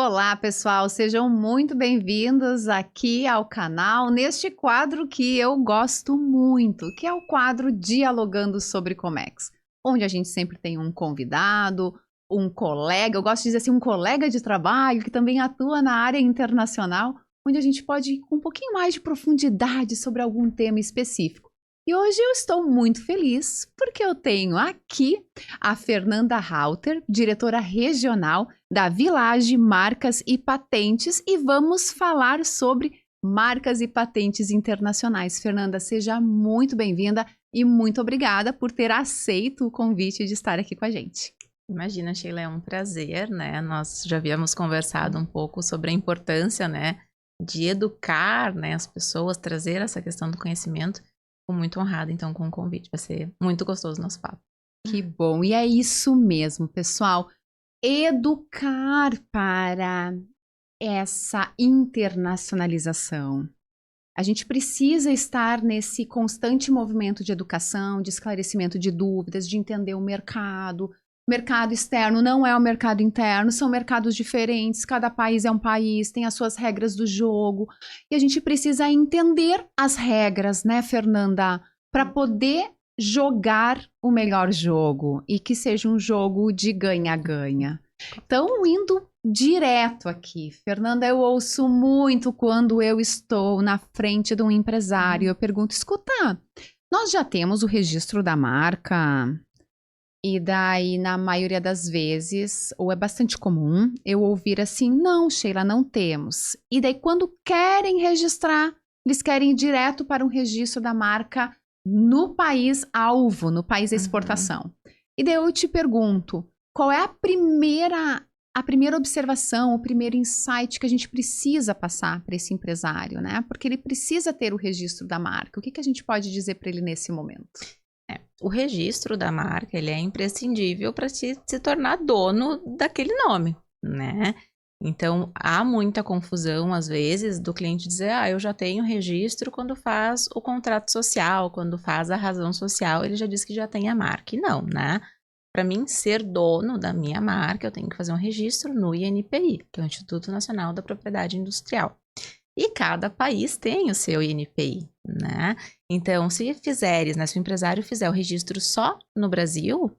Olá, pessoal, sejam muito bem-vindos aqui ao canal, neste quadro que eu gosto muito, que é o quadro Dialogando sobre Comex, onde a gente sempre tem um convidado, um colega, eu gosto de dizer assim, um colega de trabalho que também atua na área internacional, onde a gente pode ir com um pouquinho mais de profundidade sobre algum tema específico. E hoje eu estou muito feliz porque eu tenho aqui a Fernanda Rauter, diretora regional da Village Marcas e Patentes, e vamos falar sobre marcas e patentes internacionais. Fernanda, seja muito bem-vinda e muito obrigada por ter aceito o convite de estar aqui com a gente. Imagina, Sheila, é um prazer, né? Nós já havíamos conversado um pouco sobre a importância, né, de educar, né, as pessoas, trazer essa questão do conhecimento. Fico muito honrada, então, com o convite. Vai ser muito gostoso o nosso papo. Que bom! E é isso mesmo, pessoal. Educar para essa internacionalização. A gente precisa estar nesse constante movimento de educação, de esclarecimento de dúvidas, de entender o mercado. O mercado externo não é o mercado interno, são mercados diferentes, cada país é um país, tem as suas regras do jogo. E a gente precisa entender as regras, né, Fernanda, para poder jogar o melhor jogo e que seja um jogo de ganha-ganha. Então, indo direto aqui, Fernanda, eu ouço muito quando eu estou na frente de um empresário, eu pergunto, escuta, nós já temos o registro da marca? E daí, na maioria das vezes, ou é bastante comum, eu ouvir assim, não, Sheila, não temos. E daí, quando querem registrar, eles querem ir direto para um registro da marca no país alvo, no país da exportação. E daí eu te pergunto, qual é a primeira observação, o primeiro insight que a gente precisa passar para esse empresário, né? Porque ele precisa ter o registro da marca. O que a gente pode dizer para ele nesse momento? O registro da marca, ele é imprescindível para se tornar dono daquele nome, né? Então, há muita confusão, às vezes, do cliente dizer, eu já tenho registro quando faz o contrato social, quando faz a razão social, ele já diz que já tem a marca. E não, né? Para mim ser dono da minha marca, eu tenho que fazer um registro no INPI, que é o Instituto Nacional da Propriedade Industrial. E cada país tem o seu INPI, né? Então, se fizeres, né, se o empresário fizer o registro só no Brasil,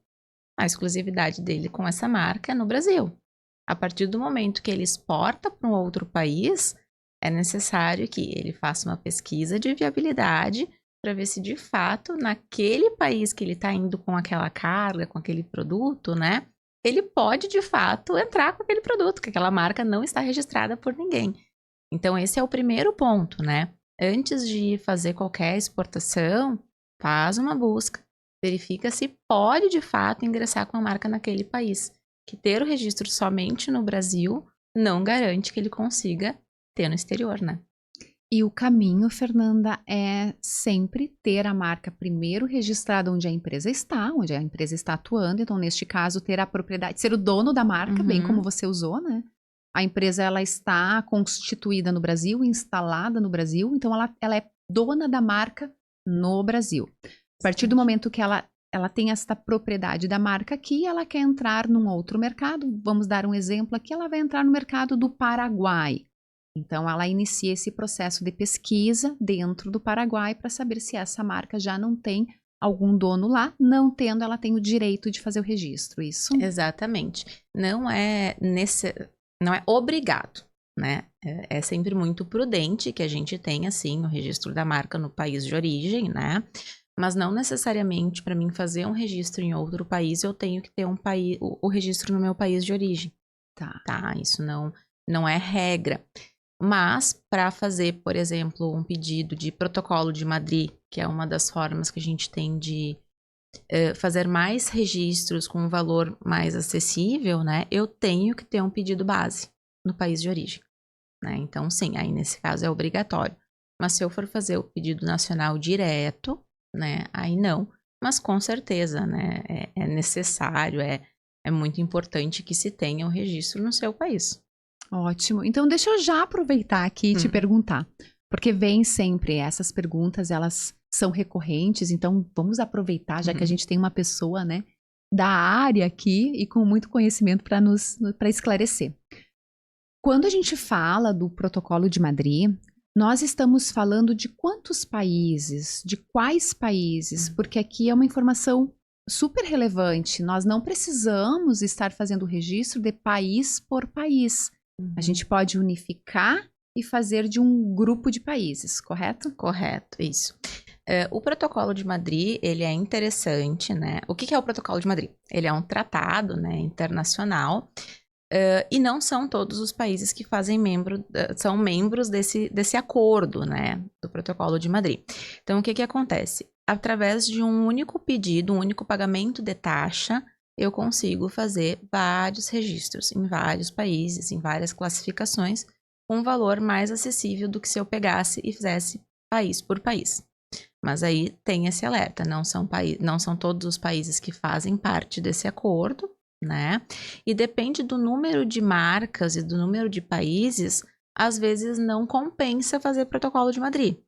a exclusividade dele com essa marca é no Brasil. A partir do momento que ele exporta para um outro país, é necessário que ele faça uma pesquisa de viabilidade para ver se de fato, naquele país que ele está indo com aquela carga, com aquele produto, né, ele pode de fato entrar com aquele produto, que aquela marca não está registrada por ninguém. Então, esse é o primeiro ponto, né? Antes de fazer qualquer exportação, faz uma busca, verifica se pode de fato ingressar com a marca naquele país. Que ter o registro somente no Brasil não garante que ele consiga ter no exterior, né? E o caminho, Fernanda, é sempre ter a marca primeiro registrada onde a empresa está atuando. Então, neste caso, ter a propriedade, ser o dono da marca, bem como você usou, né? A empresa, ela está constituída no Brasil, instalada no Brasil, então ela é dona da marca no Brasil. A partir do momento que ela tem esta propriedade da marca aqui, ela quer entrar num outro mercado, vamos dar um exemplo aqui, ela vai entrar no mercado do Paraguai. Então, ela inicia esse processo de pesquisa dentro do Paraguai para saber se essa marca já não tem algum dono lá, não tendo, ela tem o direito de fazer o registro, isso? Exatamente. Não é obrigado, né? É sempre muito prudente que a gente tenha, sim, o registro da marca no país de origem, né? Mas não necessariamente para mim fazer um registro em outro país, eu tenho que ter o registro no meu país de origem. Tá? Isso não é regra. Mas para fazer, por exemplo, um pedido de protocolo de Madrid, que é uma das formas que a gente tem de fazer mais registros com um valor mais acessível, né? Eu tenho que ter um pedido base no país de origem, né? Então, sim, aí nesse caso é obrigatório. Mas se eu for fazer o pedido nacional direto, né? Aí não. Mas com certeza, né? É necessário, é muito importante que se tenha o registro no seu país. Ótimo. Então, deixa eu já aproveitar aqui e te perguntar, porque vem sempre essas perguntas, elas são recorrentes, então vamos aproveitar, já que a gente tem uma pessoa, né, da área aqui e com muito conhecimento para esclarecer. Quando a gente fala do Protocolo de Madrid, nós estamos falando de quantos países, de quais países, porque aqui é uma informação super relevante. Nós não precisamos estar fazendo o registro de país por país. A gente pode unificar e fazer de um grupo de países, correto? Correto, isso. O Protocolo de Madrid, ele é interessante, né? O que é o Protocolo de Madrid? Ele é um tratado, né, internacional, e não são todos os países que são membros desse acordo, né, do Protocolo de Madrid. Então, o que acontece? Através de um único pedido, um único pagamento de taxa, eu consigo fazer vários registros em vários países, em várias classificações, com um valor mais acessível do que se eu pegasse e fizesse país por país. Mas aí tem esse alerta, não são todos os países que fazem parte desse acordo, né? E depende do número de marcas e do número de países, às vezes não compensa fazer Protocolo de Madrid,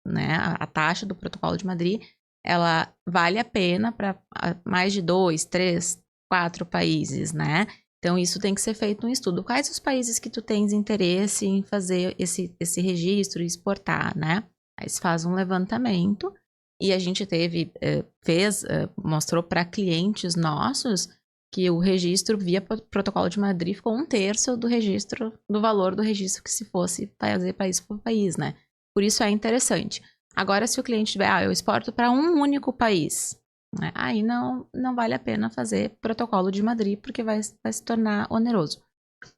né? A taxa do Protocolo de Madrid, ela vale a pena para mais de 2, 3, 4 países, né? Então, isso tem que ser feito um estudo. Quais os países que tu tens interesse em fazer esse registro e exportar, né? Aí se faz um levantamento e a gente mostrou para clientes nossos que o registro via Protocolo de Madrid ficou 1/3 do valor do registro que se fosse fazer país por país, né? Por isso é interessante. Agora, se o cliente tiver, eu exporto para um único país, né? Aí não vale a pena fazer Protocolo de Madrid, porque vai se tornar oneroso.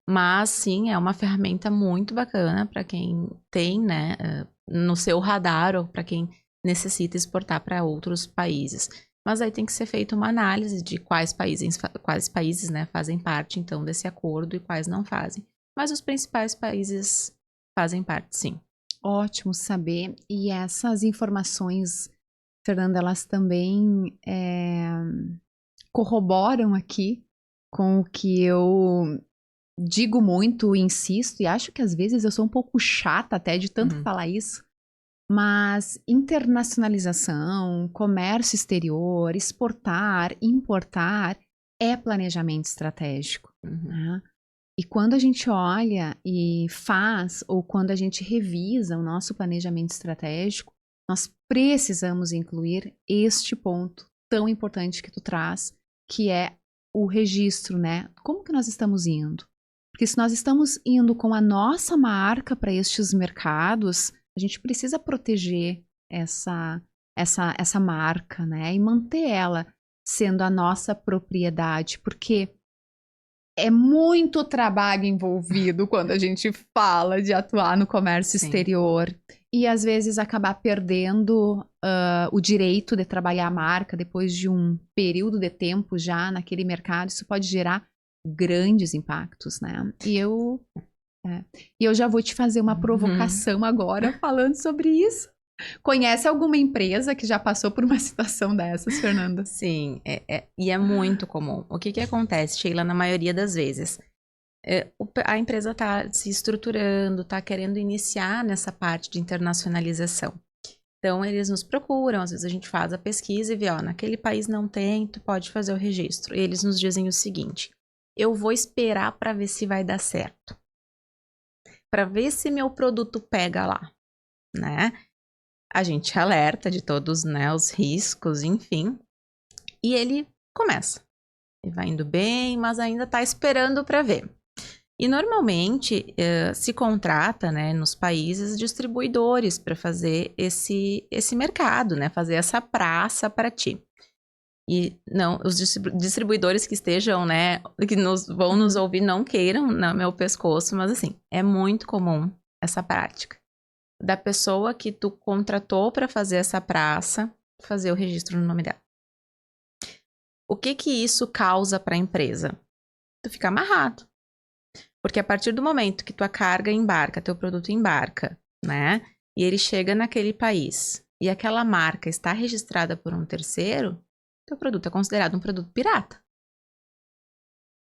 Mas, sim, é uma ferramenta muito bacana para quem tem, né, no seu radar ou para quem necessita exportar para outros países. Mas aí tem que ser feita uma análise de quais países, né, fazem parte, então, desse acordo e quais não fazem. Mas os principais países fazem parte, sim. Ótimo saber. E essas informações, Fernanda, elas também corroboram aqui com o que eu digo muito, insisto, e acho que às vezes eu sou um pouco chata até de tanto falar isso, mas internacionalização, comércio exterior, exportar, importar é planejamento estratégico. Né? E quando a gente olha e faz, ou quando a gente revisa o nosso planejamento estratégico, nós precisamos incluir este ponto tão importante que tu traz, que é o registro, né? Como que nós estamos indo? Porque se nós estamos indo com a nossa marca para estes mercados, a gente precisa proteger essa marca, né? E manter ela sendo a nossa propriedade, porque é muito trabalho envolvido quando a gente fala de atuar no comércio exterior. E às vezes acabar perdendo o direito de trabalhar a marca depois de um período de tempo já naquele mercado. Isso pode gerar grandes impactos, né? E eu já vou te fazer uma provocação agora falando sobre isso. Conhece alguma empresa que já passou por uma situação dessas, Fernanda? Sim, e é muito comum. O que acontece, Sheila, na maioria das vezes? A empresa está se estruturando, está querendo iniciar nessa parte de internacionalização. Então, eles nos procuram, às vezes a gente faz a pesquisa e vê, naquele país não tem, tu pode fazer o registro. E eles nos dizem o seguinte, eu vou esperar para ver se vai dar certo. Para ver se meu produto pega lá, né? A gente alerta de todos, né, os riscos, enfim. E ele começa. Ele vai indo bem, mas ainda está esperando para ver. E normalmente se contrata, né, nos países distribuidores para fazer esse mercado, né, fazer essa praça para ti. E não, os distribuidores que estejam, né, que vão nos ouvir não queiram no meu pescoço, mas assim, é muito comum essa prática. Da pessoa que tu contratou para fazer essa praça, fazer o registro no nome dela. O que isso causa para a empresa? Tu fica amarrado. Porque a partir do momento que tua carga embarca, teu produto embarca, né? E ele chega naquele país e aquela marca está registrada por um terceiro, teu produto é considerado um produto pirata.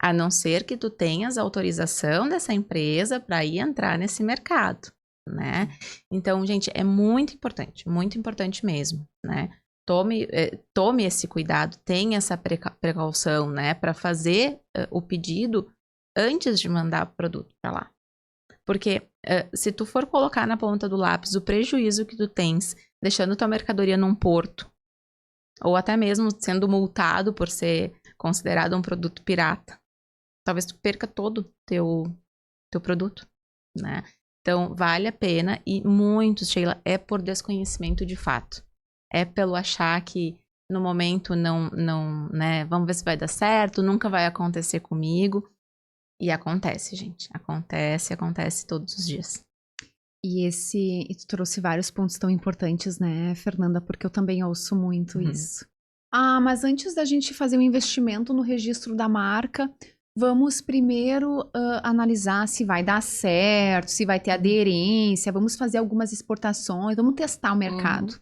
A não ser que tu tenhas autorização dessa empresa para ir entrar nesse mercado, né? Então, gente, é muito importante mesmo, né? Tome esse cuidado, tenha essa precaução, né? Para fazer o pedido antes de mandar o produto para lá. Porque se tu for colocar na ponta do lápis o prejuízo que tu tens, deixando tua mercadoria num porto, ou até mesmo sendo multado por ser considerado um produto pirata, talvez tu perca todo o teu produto, né? Então, vale a pena e muitos, Sheila, é por desconhecimento de fato. É pelo achar que no momento não, né? Vamos ver se vai dar certo, nunca vai acontecer comigo. E acontece, gente. Acontece todos os dias. E tu trouxe vários pontos tão importantes, né, Fernanda? Porque eu também ouço muito isso. Ah, mas antes da gente fazer um investimento no registro da marca, vamos primeiro analisar se vai dar certo, se vai ter aderência, vamos fazer algumas exportações, vamos testar o mercado,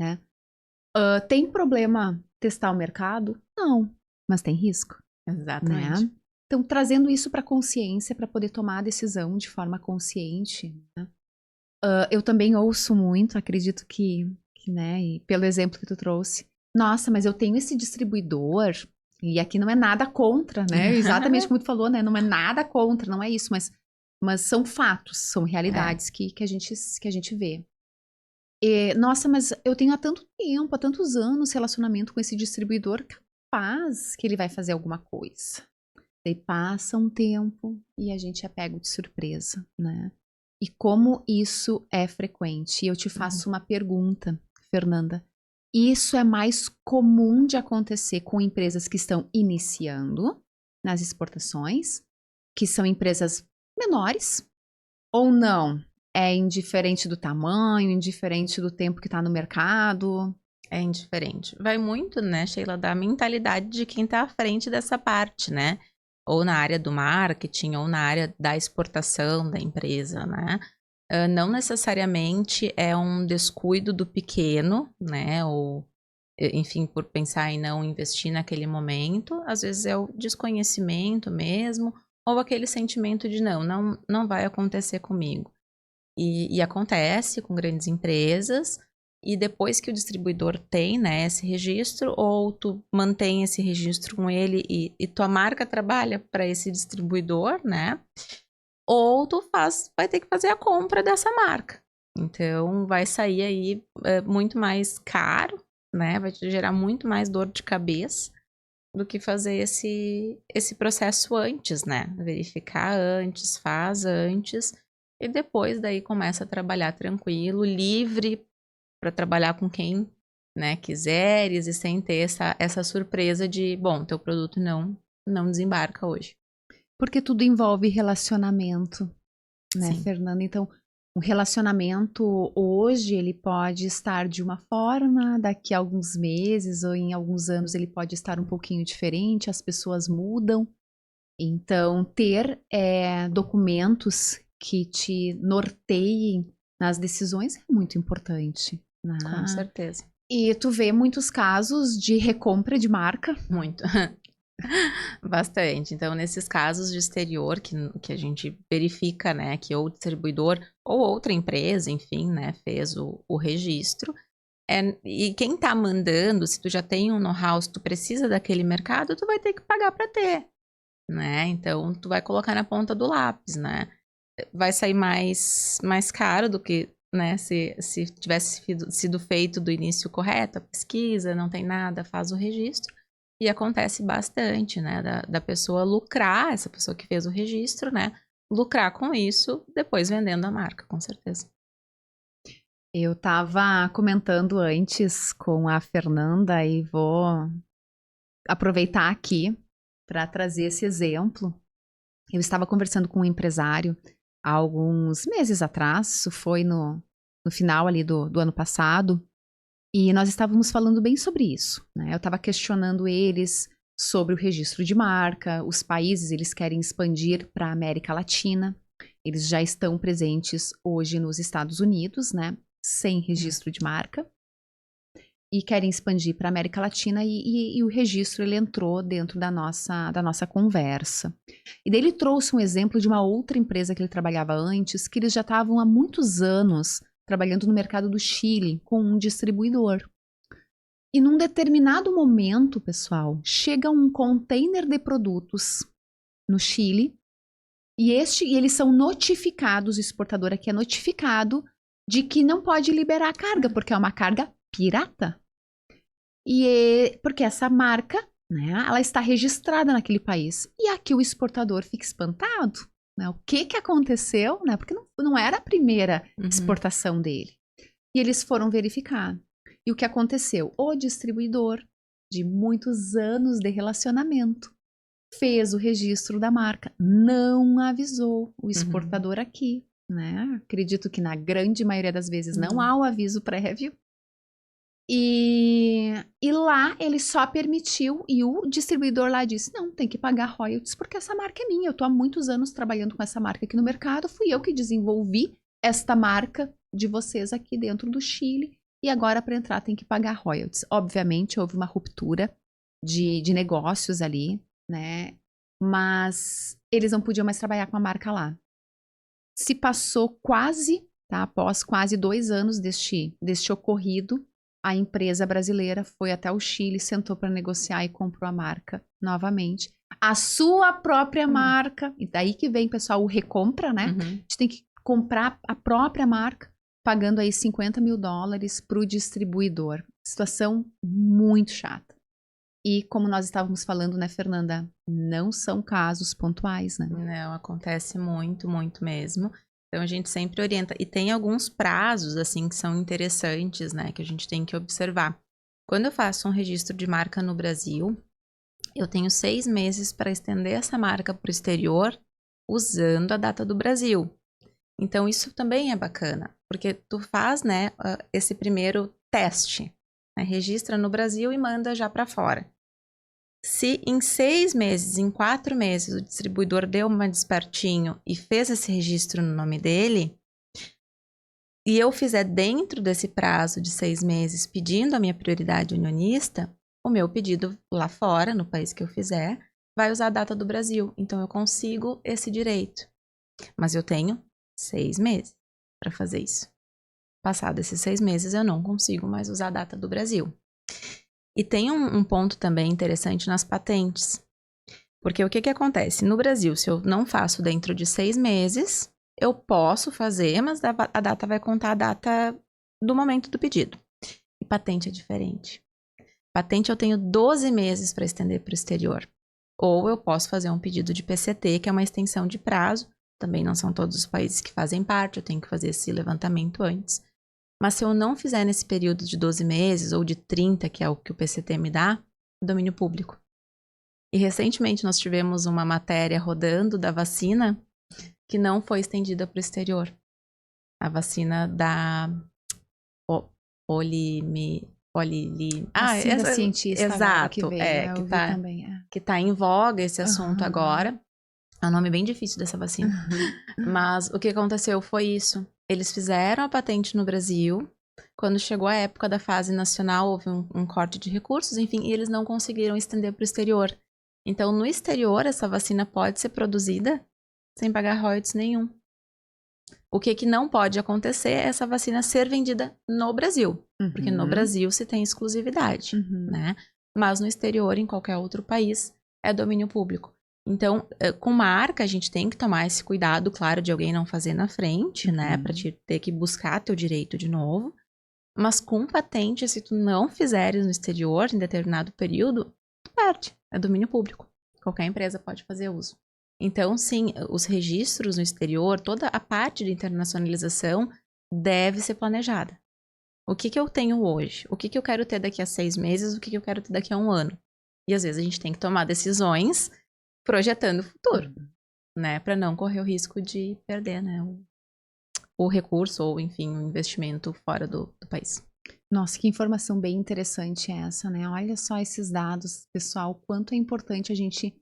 né? Tem problema testar o mercado? Não, mas tem risco. Exatamente. Né? Então, trazendo isso para consciência, para poder tomar a decisão de forma consciente, né? Eu também ouço muito, acredito que, né, e pelo exemplo que tu trouxe, nossa, mas eu tenho esse distribuidor, e aqui não é nada contra, né? Exatamente como tu falou, né? Não é nada contra, não é isso, mas são fatos, são realidades que a gente vê. Nossa, mas eu tenho há tanto tempo, há tantos anos relacionamento com esse distribuidor, capaz que ele vai fazer alguma coisa. Daí passa um tempo e a gente é pego de surpresa, né? E como isso é frequente? E eu te faço uma pergunta, Fernanda. Isso é mais comum de acontecer com empresas que estão iniciando nas exportações, que são empresas menores, ou não? É indiferente do tamanho, indiferente do tempo que está no mercado? É indiferente. Vai muito, né, Sheila, da mentalidade de quem está à frente dessa parte, né? Ou na área do marketing, ou na área da exportação da empresa, né? Não necessariamente é um descuido do pequeno, né? Ou, enfim, por pensar em não investir naquele momento. Às vezes é o desconhecimento mesmo, ou aquele sentimento de não vai acontecer comigo. E acontece com grandes empresas, e depois que o distribuidor tem, né, esse registro, ou tu mantém esse registro com ele e tua marca trabalha para esse distribuidor, né, ou tu vai ter que fazer a compra dessa marca. Então, vai sair aí muito mais caro, né, vai te gerar muito mais dor de cabeça do que fazer esse processo antes, né, verificar antes, faz antes, e depois daí começa a trabalhar tranquilo, livre para trabalhar com quem, né, quiseres e sem ter essa surpresa de, bom, teu produto não desembarca hoje. Porque tudo envolve relacionamento, né, Sim. Fernanda? Então, um relacionamento hoje ele pode estar de uma forma, daqui a alguns meses ou em alguns anos ele pode estar um pouquinho diferente, as pessoas mudam. Então, ter documentos que te norteiem nas decisões é muito importante, né? Com certeza. E tu vê muitos casos de recompra de marca? Muito. Bastante. Então, nesses casos de exterior que a gente verifica, né, que ou o distribuidor ou outra empresa, enfim, né, fez o registro. E quem tá mandando, se tu já tem um know-how, se tu precisa daquele mercado, tu vai ter que pagar para ter, né? Então, tu vai colocar na ponta do lápis, né? Vai sair mais caro do que, né, se tivesse sido feito do início correto, a pesquisa, não tem nada, faz o registro. E acontece bastante, né, da pessoa lucrar, essa pessoa que fez o registro, né, lucrar com isso, depois vendendo a marca, com certeza. Eu estava comentando antes com a Fernanda e vou aproveitar aqui para trazer esse exemplo. Eu estava conversando com um empresário há alguns meses atrás, isso foi no final ali do ano passado, e nós estávamos falando bem sobre isso, né? Eu estava questionando eles sobre o registro de marca, os países eles querem expandir para a América Latina, eles já estão presentes hoje nos Estados Unidos, né? Sem registro de marca, e querem expandir para a América Latina, e o registro ele entrou dentro da nossa conversa. E daí ele trouxe um exemplo de uma outra empresa que ele trabalhava antes, que eles já estavam há muitos anos trabalhando no mercado do Chile com um distribuidor. E num determinado momento, pessoal, chega um container de produtos no Chile E eles são notificados, o exportador aqui é notificado de que não pode liberar a carga, porque é uma carga pirata. Porque essa marca, né, ela está registrada naquele país. E aqui o exportador fica espantado, né? O que aconteceu, né? Porque não era a primeira exportação dele. E eles foram verificar. E o que aconteceu? O distribuidor, de muitos anos de relacionamento, fez o registro da marca, não avisou o exportador aqui, né? Acredito que na grande maioria das vezes não há o aviso prévio. E lá ele só permitiu, e o distribuidor lá disse, não, tem que pagar royalties, porque essa marca é minha, eu tô há muitos anos trabalhando com essa marca aqui no mercado, fui eu que desenvolvi esta marca de vocês aqui dentro do Chile, e agora para entrar tem que pagar royalties. Obviamente houve uma ruptura de negócios ali, né, mas eles não podiam mais trabalhar com a marca lá. Se passou após quase 2 anos deste ocorrido, a empresa brasileira foi até o Chile, sentou para negociar e comprou a marca novamente. A sua própria marca. E daí que vem, pessoal, o recompra, né? A gente tem que comprar a própria marca, pagando aí $50 mil para o distribuidor. Situação muito chata. E como nós estávamos falando, né, Fernanda? Não são casos pontuais, né? Não, acontece muito, muito mesmo. Então, a gente sempre orienta. E tem alguns prazos, assim, que são interessantes, né? Que a gente tem que observar. Quando eu faço um registro de marca no Brasil, eu tenho 6 meses para estender essa marca para o exterior usando a data do Brasil. Então, isso também é bacana. Porque tu faz, né, esse primeiro teste. Né, registra no Brasil e manda já para fora. Se em 6 meses, em 4 meses, o distribuidor deu uma despertinho e fez esse registro no nome dele, e eu fizer dentro desse prazo de 6 meses pedindo a minha prioridade unionista, o meu pedido lá fora, no país que eu fizer, vai usar a data do Brasil. Então, eu consigo esse direito. Mas eu tenho 6 meses para fazer isso. Passado esses 6 meses, eu não consigo mais usar a data do Brasil. E tem um ponto também interessante nas patentes. Porque o que acontece? No Brasil, se eu não faço dentro de 6 meses, eu posso fazer, mas a data vai contar a data do momento do pedido. E patente é diferente. Patente eu tenho 12 meses para estender para o exterior. Ou eu posso fazer um pedido de PCT, que é uma extensão de prazo. Também não são todos os países que fazem parte, eu tenho que fazer esse levantamento antes. Mas se eu não fizer nesse período de 12 meses ou de 30, que é o que o PCT me dá, domínio público. E recentemente nós tivemos uma matéria rodando da vacina que não foi estendida para o exterior. A vacina da vacina cientista. Exato, que veio, que tá em voga esse assunto agora. É um nome bem difícil dessa vacina. Mas o que aconteceu foi isso. Eles fizeram a patente no Brasil. Quando chegou a época da fase nacional, houve um corte de recursos, enfim, e eles não conseguiram estender para o exterior. Então, no exterior, essa vacina pode ser produzida sem pagar royalties nenhum. O que não pode acontecer é essa vacina ser vendida no Brasil. Porque no Brasil se tem exclusividade, né? Mas no exterior, em qualquer outro país, é domínio público. Então, com marca, a gente tem que tomar esse cuidado, claro, de alguém não fazer na frente, né? Pra te ter que buscar teu direito de novo. Mas com patente, se tu não fizeres no exterior, em determinado período, tu perde. É domínio público. Qualquer empresa pode fazer uso. Então, sim, os registros no exterior, toda a parte de internacionalização deve ser planejada. O que eu tenho hoje? O que eu quero ter daqui a 6 meses? O que eu quero ter daqui a 1 ano? E às vezes a gente tem que tomar decisões projetando o futuro, né? Para não correr o risco de perder, né? O recurso ou, enfim, o investimento fora do país. Nossa, que informação bem interessante essa, né? Olha só esses dados, pessoal, quanto é importante a gente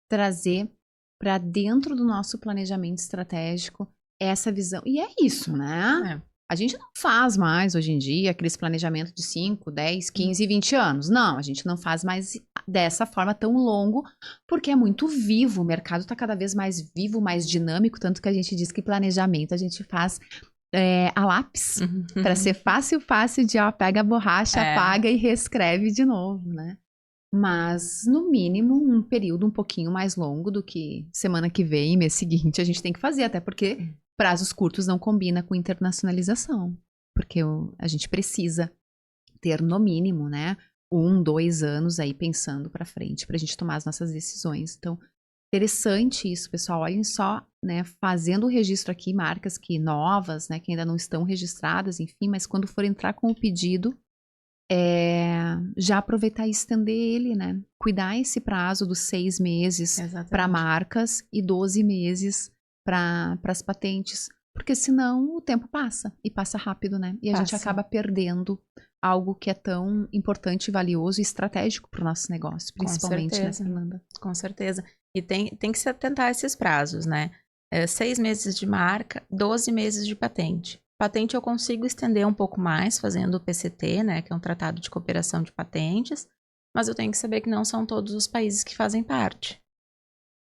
trazer para dentro do nosso planejamento estratégico essa visão. E é isso, né? A gente não faz mais hoje em dia aqueles planejamentos de 5, 10, 15, 20 anos. Não, a gente não faz mais dessa forma tão longo, porque é muito vivo. O mercado está cada vez mais vivo, mais dinâmico, tanto que a gente diz que planejamento a gente faz a lápis, para ser fácil de, pega a borracha, apaga e reescreve de novo, né? Mas, no mínimo, um período um pouquinho mais longo do que semana que vem, mês seguinte, a gente tem que fazer, até porque prazos curtos não combina com internacionalização. Porque a gente precisa ter, no mínimo, né, 1, 2 anos aí pensando para frente, para a gente tomar as nossas decisões. Então, interessante isso, pessoal. Olhem só, né, fazendo o registro aqui, marcas que novas, né, que ainda não estão registradas, enfim, mas quando for entrar com o pedido, já aproveitar e estender ele, né? Cuidar esse prazo dos 6 meses para Exatamente. marcas e 12 meses para as patentes, porque senão o tempo passa e passa rápido, né? E a gente Passa. acaba perdendo algo que é tão importante, valioso e estratégico para o nosso negócio, principalmente, né, certeza. Fernanda? Com certeza. E tem que se atentar a esses prazos, né? 6 meses de marca, 12 meses de patente. Patente eu consigo estender um pouco mais fazendo o PCT, né? Que é um Tratado de Cooperação de Patentes. Mas eu tenho que saber que não são todos os países que fazem parte.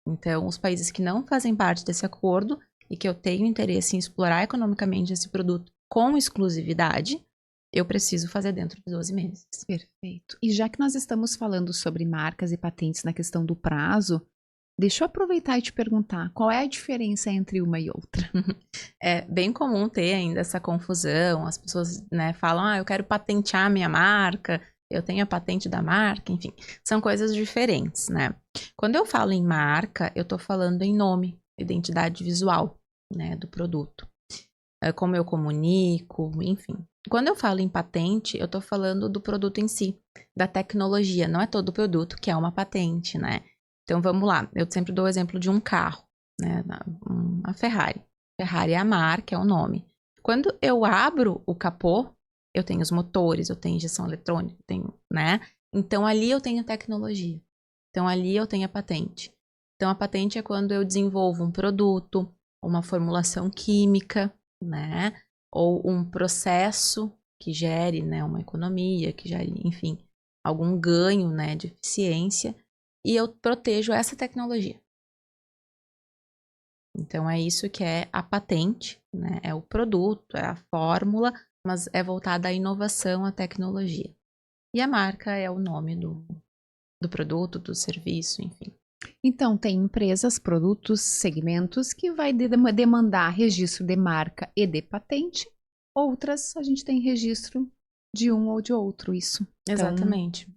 Então, os países que não fazem parte desse acordo e que eu tenho interesse em explorar economicamente esse produto com exclusividade, eu preciso fazer dentro de 12 meses. Perfeito. E já que nós estamos falando sobre marcas e patentes na questão do prazo, deixa eu aproveitar e te perguntar, qual é a diferença entre uma e outra? É bem comum ter ainda essa confusão, as pessoas, né, falam, eu quero patentear minha marca, eu tenho a patente da marca, enfim, são coisas diferentes, né? Quando eu falo em marca, eu tô falando em nome, identidade visual, né, do produto. Como eu comunico, enfim. Quando eu falo em patente, eu tô falando do produto em si, da tecnologia, não é todo produto que é uma patente, né? Então vamos lá, eu sempre dou o exemplo de um carro, né, a Ferrari. Ferrari é a marca, é o nome. Quando eu abro o capô, eu tenho os motores, eu tenho injeção eletrônica, eu tenho, né? Então ali eu tenho tecnologia. Então ali eu tenho a patente. Então a patente é quando eu desenvolvo um produto, uma formulação química, né? Ou um processo que gere, né, uma economia, que gere, enfim, algum ganho, né, de eficiência, e eu protejo essa tecnologia. Então é isso que é a patente, né? É o produto, é a fórmula, mas é voltada à inovação, à tecnologia. E a marca é o nome do produto, do serviço, enfim. Então, tem empresas, produtos, segmentos que vai demandar registro de marca e de patente. Outras, a gente tem registro de um ou de outro, isso. Então, Exatamente.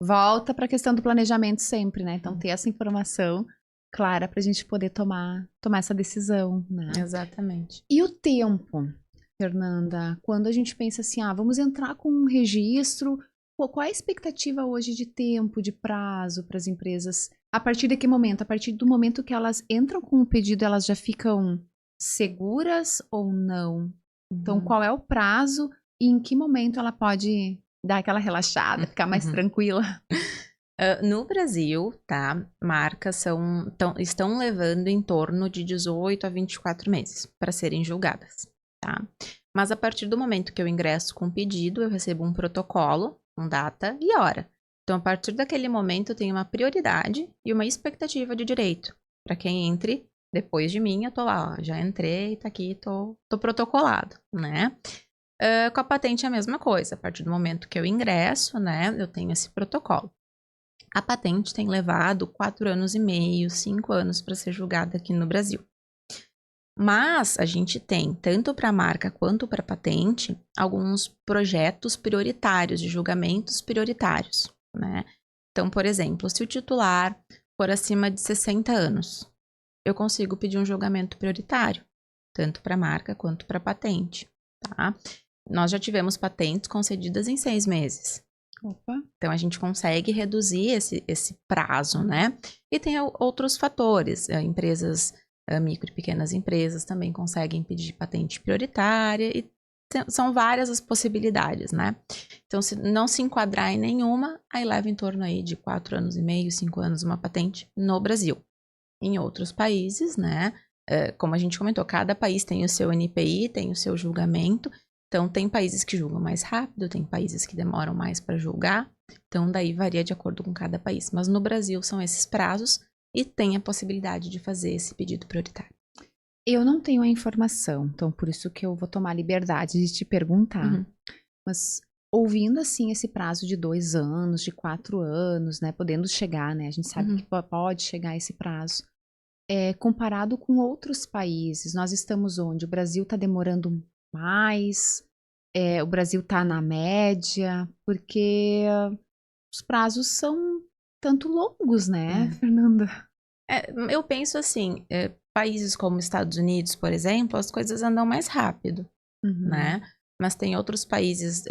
volta para a questão do planejamento sempre, né? Então, ter essa informação clara para a gente poder tomar essa decisão, né? Exatamente. E o tempo, Fernanda? Quando a gente pensa assim, vamos entrar com um registro, qual é a expectativa hoje de tempo, de prazo para as empresas? A partir de que momento? A partir do momento que elas entram com o pedido, elas já ficam seguras ou não? Então, qual é o prazo e em que momento ela pode dar aquela relaxada, ficar mais tranquila? No Brasil, tá, marcas estão levando em torno de 18 a 24 meses para serem julgadas, tá? Mas a partir do momento que eu ingresso com o pedido, eu recebo um protocolo, com data e hora. Então, a partir daquele momento, eu tenho uma prioridade e uma expectativa de direito. Para quem entre depois de mim, eu tô lá, já entrei, tá aqui, tô protocolado, né? Com a patente é a mesma coisa. A partir do momento que eu ingresso, né, eu tenho esse protocolo. A patente tem levado 4 anos e meio, 5 anos para ser julgada aqui no Brasil. Mas a gente tem, tanto para a marca quanto para a patente, alguns projetos prioritários, de julgamentos prioritários, né? Então, por exemplo, se o titular for acima de 60 anos, eu consigo pedir um julgamento prioritário, tanto para a marca quanto para a patente, tá? Nós já tivemos patentes concedidas em 6 meses. Opa. Então, a gente consegue reduzir esse prazo, né? E tem outros fatores. Empresas, micro e pequenas empresas também conseguem pedir patente prioritária e são várias as possibilidades, né? Então, se não se enquadrar em nenhuma, aí leva em torno aí de 4 anos e meio, 5 anos uma patente no Brasil. Em outros países, né? Como a gente comentou, cada país tem o seu NPI, tem o seu julgamento. Então, tem países que julgam mais rápido, tem países que demoram mais para julgar. Então, daí varia de acordo com cada país. Mas no Brasil são esses prazos e tem a possibilidade de fazer esse pedido prioritário. Eu não tenho a informação, então por isso que eu vou tomar a liberdade de te perguntar. Mas ouvindo, assim, esse prazo de 2 anos, de 4 anos, né, podendo chegar, né, a gente sabe que pode chegar esse prazo. Comparado com outros países, nós estamos onde? O Brasil está demorando mais, o Brasil está na média, porque os prazos são tanto longos, né, Fernanda? Eu penso assim, países como Estados Unidos, por exemplo, as coisas andam mais rápido, né? Mas tem outros países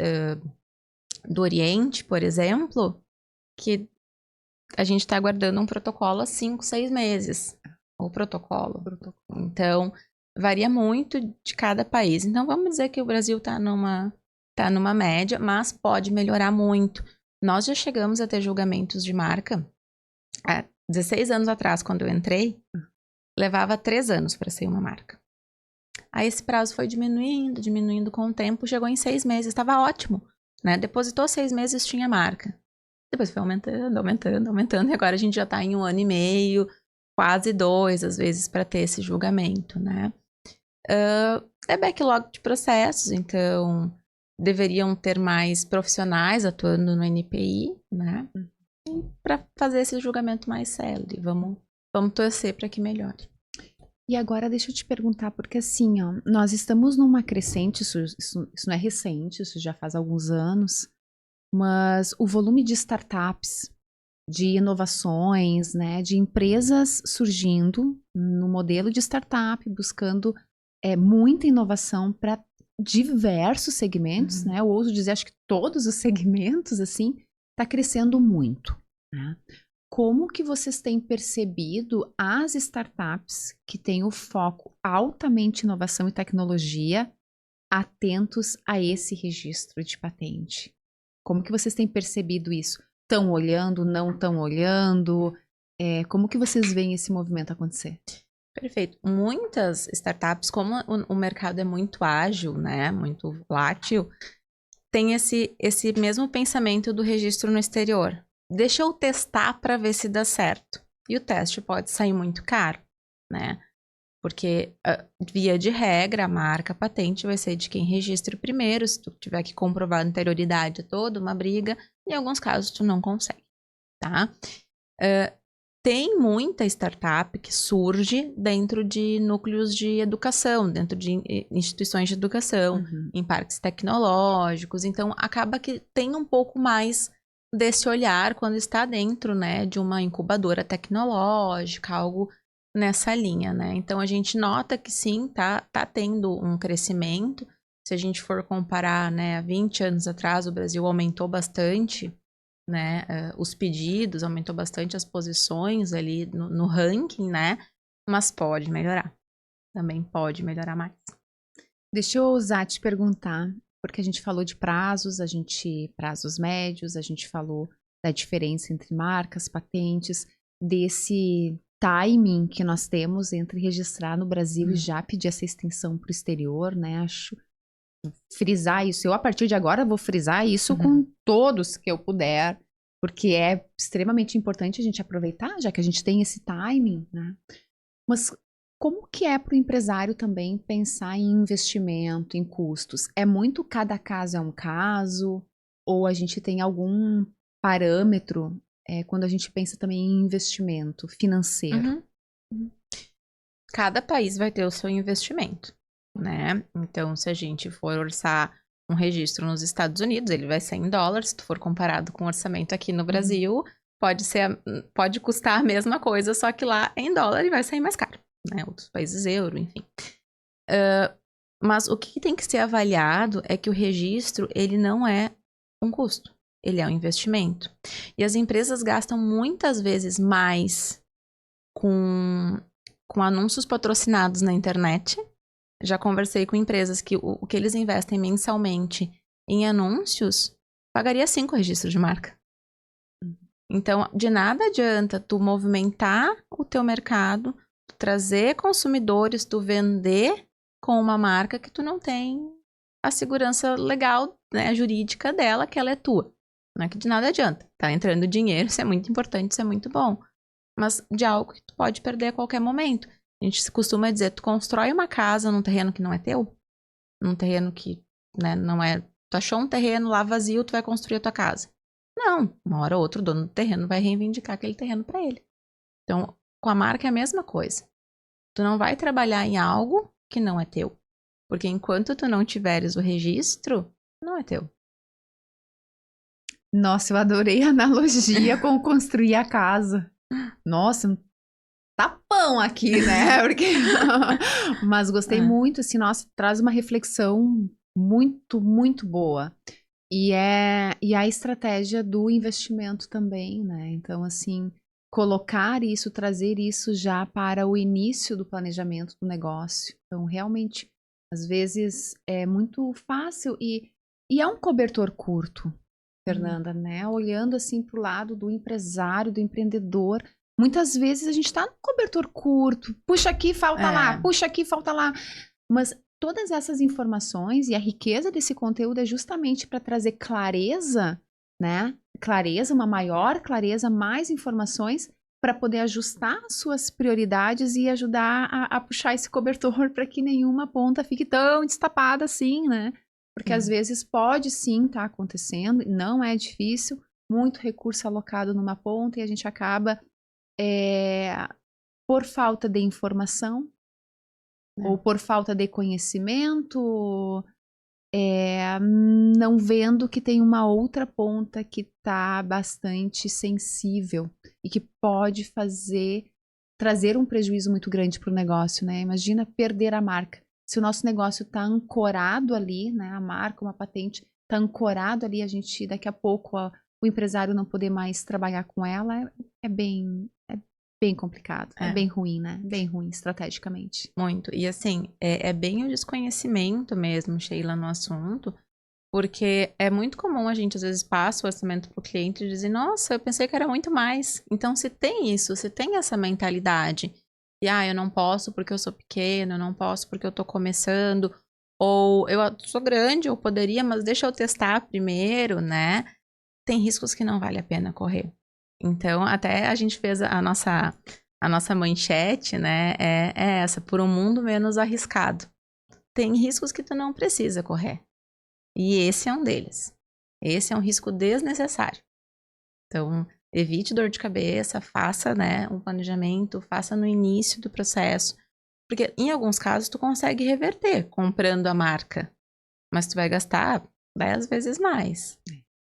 do Oriente, por exemplo, que a gente está aguardando um protocolo há 5, 6 meses. O protocolo. Então, varia muito de cada país. Então, vamos dizer que o Brasil está numa média, mas pode melhorar muito. Nós já chegamos a ter julgamentos de marca. Há 16 anos atrás, quando eu entrei, levava 3 anos para ser uma marca. Aí esse prazo foi diminuindo com o tempo, chegou em 6 meses, estava ótimo, né? Depositou 6 meses, tinha marca. Depois foi aumentando, e agora a gente já está em 1 ano e meio, quase 2, às vezes, para ter esse julgamento, né? É backlog de processos, então deveriam ter mais profissionais atuando no NPI, né? Para fazer esse julgamento mais célere. Vamos torcer para que melhore. E agora deixa eu te perguntar, porque assim, ó, nós estamos numa crescente, isso não é recente, isso já faz alguns anos, mas o volume de startups, de inovações, né, de empresas surgindo no modelo de startup, buscando muita inovação para diversos segmentos, né? Eu ouso dizer, acho que todos os segmentos, assim, está crescendo muito, né? Como que vocês têm percebido as startups que têm o foco altamente em inovação e tecnologia atentos a esse registro de patente? Como que vocês têm percebido isso? Estão olhando, não estão olhando? Como que vocês veem esse movimento acontecer? Perfeito. Muitas startups, como o mercado é muito ágil, né, muito volátil, tem esse mesmo pensamento do registro no exterior. Deixa eu testar para ver se dá certo. E o teste pode sair muito caro, né? Porque, via de regra, a marca, a patente vai ser de quem registra primeiro. Se tu tiver que comprovar a anterioridade toda, uma briga. Em alguns casos, tu não consegue, tá? Tem muita startup que surge dentro de núcleos de educação, dentro de instituições de educação, em parques tecnológicos. Então, acaba que tem um pouco mais desse olhar quando está dentro, né, de uma incubadora tecnológica, algo nessa linha, né? Então, a gente nota que sim, tá tendo um crescimento. Se a gente for comparar, né, há 20 anos atrás, o Brasil aumentou bastante, né, os pedidos, aumentou bastante as posições ali no ranking, né, mas pode melhorar, também pode melhorar mais. Deixa eu ousar te perguntar, porque a gente falou de prazos médios, a gente falou da diferença entre marcas, patentes, desse timing que nós temos entre registrar no Brasil e já pedir essa extensão para o exterior, né, acho frisar isso. Eu, a partir de agora, vou frisar isso com todos que eu puder, porque é extremamente importante a gente aproveitar, já que a gente tem esse timing, né? Mas como que é para o empresário também pensar em investimento, em custos? É muito cada caso é um caso? Ou a gente tem algum parâmetro quando a gente pensa também em investimento financeiro? Cada país vai ter o seu investimento, né? Então, se a gente for orçar um registro nos Estados Unidos, ele vai ser em dólares. Se tu for comparado com o orçamento aqui no Brasil, pode custar a mesma coisa, só que lá em dólar ele vai sair mais caro, né? Outros países euro, enfim. Mas o que tem que ser avaliado é que o registro, ele não é um custo, ele é um investimento. E as empresas gastam muitas vezes mais com anúncios patrocinados na internet. Já conversei com empresas que o que eles investem mensalmente em anúncios pagaria 5 registros de marca. Então, de nada adianta tu movimentar o teu mercado, tu trazer consumidores, tu vender com uma marca que tu não tem a segurança legal, né, jurídica dela, que ela é tua. Não é que de nada adianta. Tá entrando dinheiro, isso é muito importante, isso é muito bom. Mas de algo que tu pode perder a qualquer momento. A gente costuma dizer, tu constrói uma casa num terreno que não é teu, num terreno que, né, não é Tu achou um terreno lá vazio, tu vai construir a tua casa. Não, uma hora ou outra o dono do terreno vai reivindicar aquele terreno para ele. Então, com a marca é a mesma coisa. Tu não vai trabalhar em algo que não é teu. Porque enquanto tu não tiveres o registro, não é teu. Nossa, eu adorei a analogia com construir a casa. Nossa, um tapão aqui, né? Porque... Mas gostei muito, assim, nossa, traz uma reflexão muito, muito boa. E a estratégia do investimento também, né? Então, assim, colocar isso, trazer isso já para o início do planejamento do negócio. Então, realmente, às vezes é muito fácil e é um cobertor curto, Fernanda, né? Olhando assim para o lado do empresário, do empreendedor, muitas vezes a gente está no cobertor curto. Puxa aqui, falta lá. Puxa aqui, falta lá. Mas todas essas informações e a riqueza desse conteúdo é justamente para trazer clareza, né? Clareza, uma maior clareza, mais informações para poder ajustar as suas prioridades e ajudar a puxar esse cobertor para que nenhuma ponta fique tão destapada assim, né? Porque às vezes pode sim estar acontecendo, não é difícil, muito recurso alocado numa ponta e a gente acaba, por falta de informação, ou por falta de conhecimento, não vendo que tem uma outra ponta que está bastante sensível e que pode trazer um prejuízo muito grande para o negócio, né? Imagina perder a marca. Se o nosso negócio está ancorado ali, né? A marca, uma patente, está ancorado ali, a gente, daqui a pouco, o empresário não poder mais trabalhar com ela, é bem complicado, é bem ruim, né? Bem ruim estrategicamente. Muito. E assim, é bem o desconhecimento mesmo, Sheila, no assunto, porque é muito comum a gente, às vezes, passa o orçamento para o cliente e dizer, nossa, eu pensei que era muito mais. Então, se tem isso, se tem essa mentalidade, e eu não posso porque eu sou pequeno, eu não posso porque eu tô começando, ou eu sou grande, eu poderia, mas deixa eu testar primeiro, né? Tem riscos que não vale a pena correr. Então, até a gente fez a nossa manchete, né? É essa, por um mundo menos arriscado. Tem riscos que tu não precisa correr. E esse é um deles. Esse é um risco desnecessário. Então, evite dor de cabeça, faça, né, um planejamento, faça no início do processo. Porque em alguns casos tu consegue reverter comprando a marca. Mas tu vai gastar 10 vezes mais,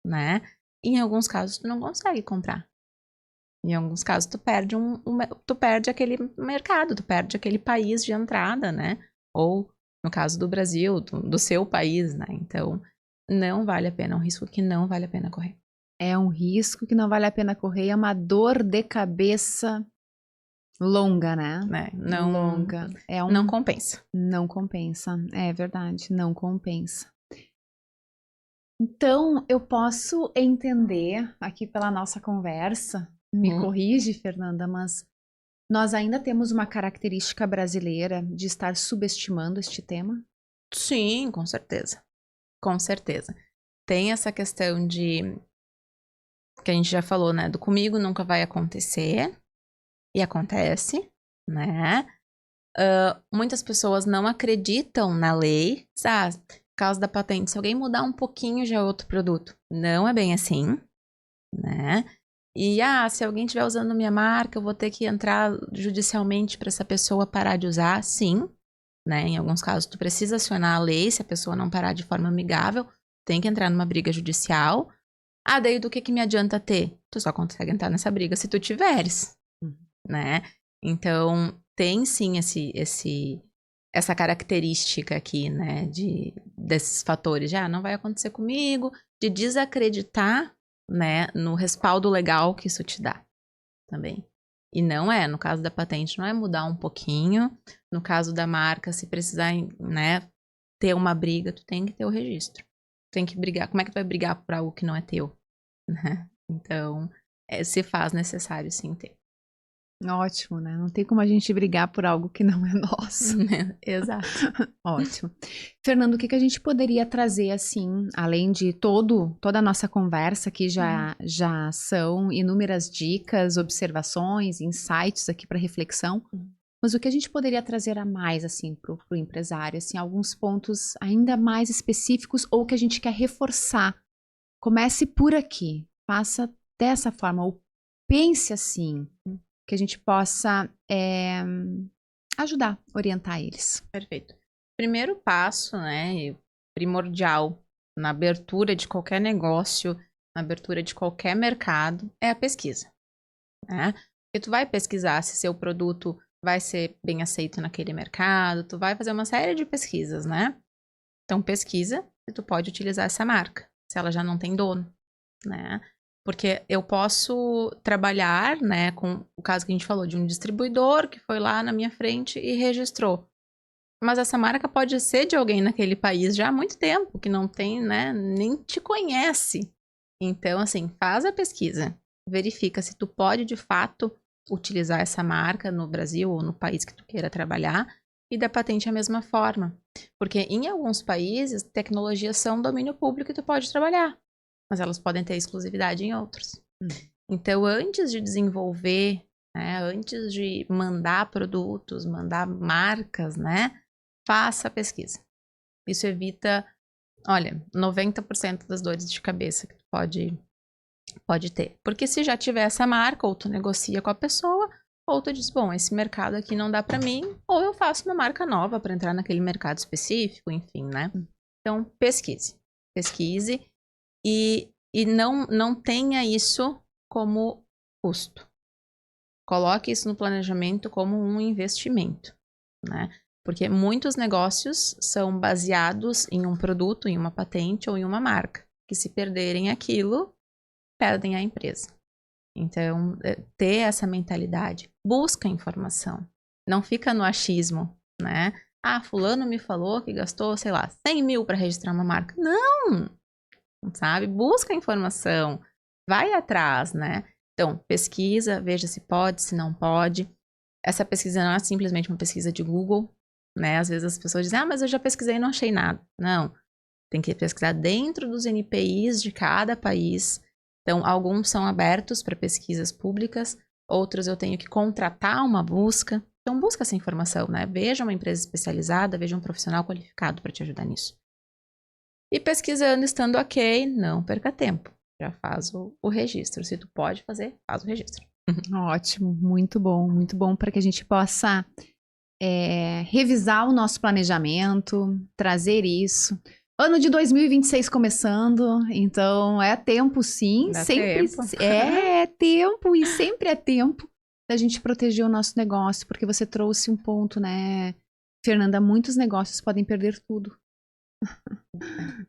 né? E em alguns casos tu não consegue comprar. Em alguns casos tu perde tu perde aquele mercado, tu perde aquele país de entrada, né? Ou no caso do Brasil, do seu país, né? Então não vale a pena, é um risco que não vale a pena correr. É um risco que não vale a pena correr, é uma dor de cabeça longa, né? Não, longa. Não compensa. Não compensa, é verdade, não compensa. Então, eu posso entender aqui pela nossa conversa, me corrige, Fernanda, mas nós ainda temos uma característica brasileira de estar subestimando este tema? Sim, com certeza. Com certeza. Tem essa questão de... que a gente já falou, né? Do comigo nunca vai acontecer. E acontece, né? Muitas pessoas não acreditam na lei. Por causa da patente, se alguém mudar um pouquinho já é outro produto. Não é bem assim, né? E, se alguém estiver usando minha marca, eu vou ter que entrar judicialmente para essa pessoa parar de usar? Sim, né? Em alguns casos, tu precisa acionar a lei, se a pessoa não parar de forma amigável, tem que entrar numa briga judicial. Daí do que me adianta ter? Tu só consegue entrar nessa briga se tu tiveres, né? Então, tem sim essa característica aqui, né, desses fatores de, não vai acontecer comigo, de desacreditar, né, no respaldo legal que isso te dá também. E não no caso da patente, não é mudar um pouquinho, no caso da marca, se precisar, né, ter uma briga, tu tem que ter o registro. Tu tem que brigar. Como é que tu vai brigar por algo que não é teu? Né? Então, se faz necessário sim ter. Ótimo, né? Não tem como a gente brigar por algo que não é nosso. Exato. Ótimo. Fernando, o que a gente poderia trazer, assim, além de toda a nossa conversa aqui já são inúmeras dicas, observações, insights aqui para reflexão. Mas o que a gente poderia trazer a mais, assim, pro empresário? Assim, alguns pontos ainda mais específicos ou que a gente quer reforçar. Comece por aqui. Faça dessa forma. Ou pense assim. Que a gente possa ajudar, orientar eles. Perfeito. Primeiro passo, né, e primordial na abertura de qualquer negócio, na abertura de qualquer mercado, é a pesquisa, né? Porque tu vai pesquisar se seu produto vai ser bem aceito naquele mercado, tu vai fazer uma série de pesquisas, né? Então, pesquisa se tu pode utilizar essa marca, se ela já não tem dono, né? Porque eu posso trabalhar, né, com o caso que a gente falou de um distribuidor que foi lá na minha frente e registrou. Mas essa marca pode ser de alguém naquele país já há muito tempo, que não tem, né, nem te conhece. Então, assim, faz a pesquisa, verifica se tu pode de fato utilizar essa marca no Brasil ou no país que tu queira trabalhar e da patente a mesma forma. Porque em alguns países, tecnologias são domínio público e tu pode trabalhar, mas elas podem ter exclusividade em outros. Então, antes de desenvolver, né, antes de mandar produtos, mandar marcas, né, faça a pesquisa. Isso evita, olha, 90% das dores de cabeça que tu pode ter. Porque se já tiver essa marca, ou tu negocia com a pessoa, ou tu diz, bom, esse mercado aqui não dá para mim, ou eu faço uma marca nova para entrar naquele mercado específico, enfim, né? Então, pesquise. Pesquise e não tenha isso como custo. Coloque isso no planejamento como um investimento, né? Porque muitos negócios são baseados em um produto, em uma patente ou em uma marca, que se perderem aquilo, perdem a empresa. Então, ter essa mentalidade, busca informação, não fica no achismo, né? Ah, fulano me falou que gastou, sei lá, 100 mil para registrar uma marca. Não! Sabe? Busca informação, vai atrás, né? Então, pesquisa, veja se pode, se não pode. Essa pesquisa não é simplesmente uma pesquisa de Google, né? Às vezes as pessoas dizem, ah, mas eu já pesquisei e não achei nada. Não, tem que pesquisar dentro dos NPIs de cada país. Então, alguns são abertos para pesquisas públicas, outros eu tenho que contratar uma busca. Então, busca essa informação, né? Veja uma empresa especializada, veja um profissional qualificado para te ajudar nisso. E pesquisando, estando ok, não perca tempo. Já faz o registro. Se tu pode fazer, faz o registro. Ótimo, muito bom para que a gente possa revisar o nosso planejamento, trazer isso. Ano de 2026 começando, então é tempo sim, Dá sempre tempo. é tempo e sempre é tempo da gente proteger o nosso negócio, porque você trouxe um ponto, né, Fernanda, muitos negócios podem perder tudo,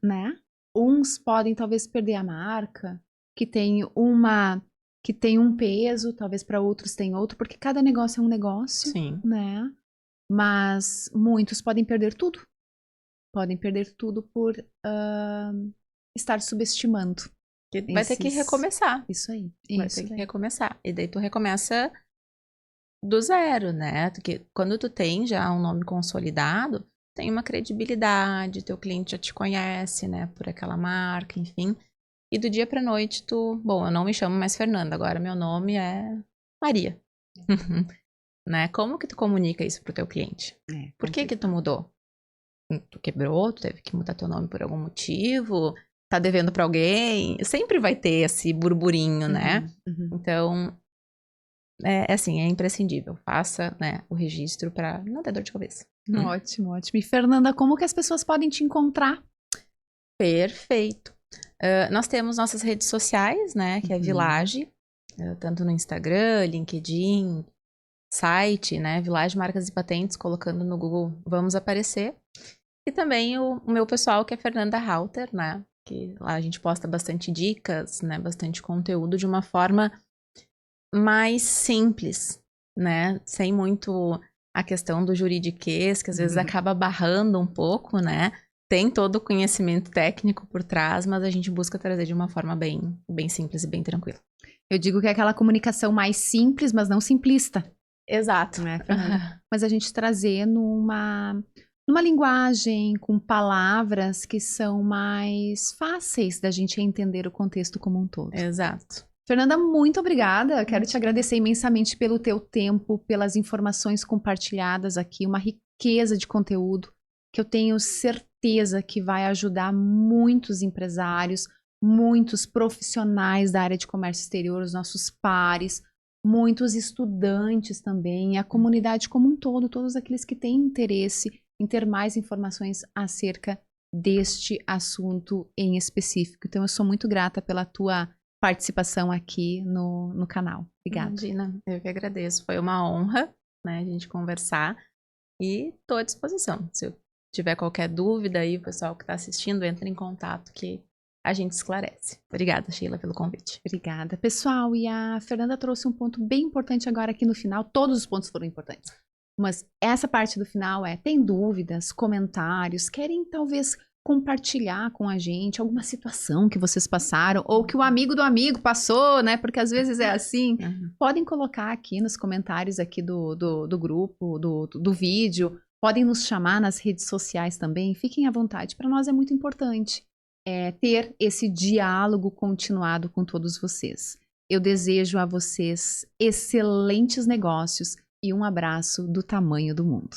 né? Uns podem talvez perder a marca, que tem um peso, talvez para outros tem outro, porque cada negócio é um negócio, Sim. né? Mas muitos podem perder tudo. Podem perder tudo por estar subestimando. Vai ter que recomeçar. Isso aí. Vai ter que recomeçar. E daí tu recomeça do zero, né? Porque quando tu tem já um nome consolidado, tem uma credibilidade, teu cliente já te conhece, né? Por aquela marca, enfim. E do dia pra noite bom, eu não me chamo mais Fernanda, agora meu nome é Maria. Né? Como que tu comunica isso pro teu cliente? Por que tu mudou? Tu quebrou, tu teve que mudar teu nome por algum motivo, tá devendo pra alguém, sempre vai ter esse burburinho, né? Então, assim, é imprescindível. Faça, né, o registro pra não ter dor de cabeça. Ótimo, ótimo. E Fernanda, como que as pessoas podem te encontrar? Perfeito. Nós temos nossas redes sociais, né, que é Village, tanto no Instagram, LinkedIn, site, né, Village Marcas e Patentes, colocando no Google, vamos aparecer. E também o meu pessoal, que é Fernanda Halter, né, que lá a gente posta bastante dicas, né, bastante conteúdo de uma forma mais simples, né, sem muito a questão do juridiquês, que às vezes acaba barrando um pouco, né, tem todo o conhecimento técnico por trás, mas a gente busca trazer de uma forma bem, bem simples e bem tranquila. Eu digo que é aquela comunicação mais simples, mas não simplista. Exato. Né, Fernanda? Mas a gente trazer numa linguagem, com palavras que são mais fáceis da gente entender o contexto como um todo. Exato. Fernanda, muito obrigada. Quero te agradecer imensamente pelo teu tempo, pelas informações compartilhadas aqui, uma riqueza de conteúdo que eu tenho certeza que vai ajudar muitos empresários, muitos profissionais da área de comércio exterior, os nossos pares, muitos estudantes também, a comunidade como um todo, todos aqueles que têm interesse em ter mais informações acerca deste assunto em específico. Então, eu sou muito grata pela tua participação aqui no canal. Obrigada. Imagina, eu que agradeço. Foi uma honra, né, a gente conversar e estou à disposição. Se eu tiver qualquer dúvida aí, o pessoal que está assistindo, entra em contato que a gente esclarece. Obrigada, Sheila, pelo convite. Obrigada. Pessoal, e a Fernanda trouxe um ponto bem importante agora aqui no final. Todos os pontos foram importantes. Mas essa parte do final tem dúvidas, comentários, querem talvez compartilhar com a gente alguma situação que vocês passaram ou que o amigo do amigo passou, né? Porque às vezes é assim. Podem colocar aqui nos comentários aqui do grupo, do vídeo. Podem nos chamar nas redes sociais também. Fiquem à vontade. Para nós é muito importante ter esse diálogo continuado com todos vocês. Eu desejo a vocês excelentes negócios e um abraço do tamanho do mundo.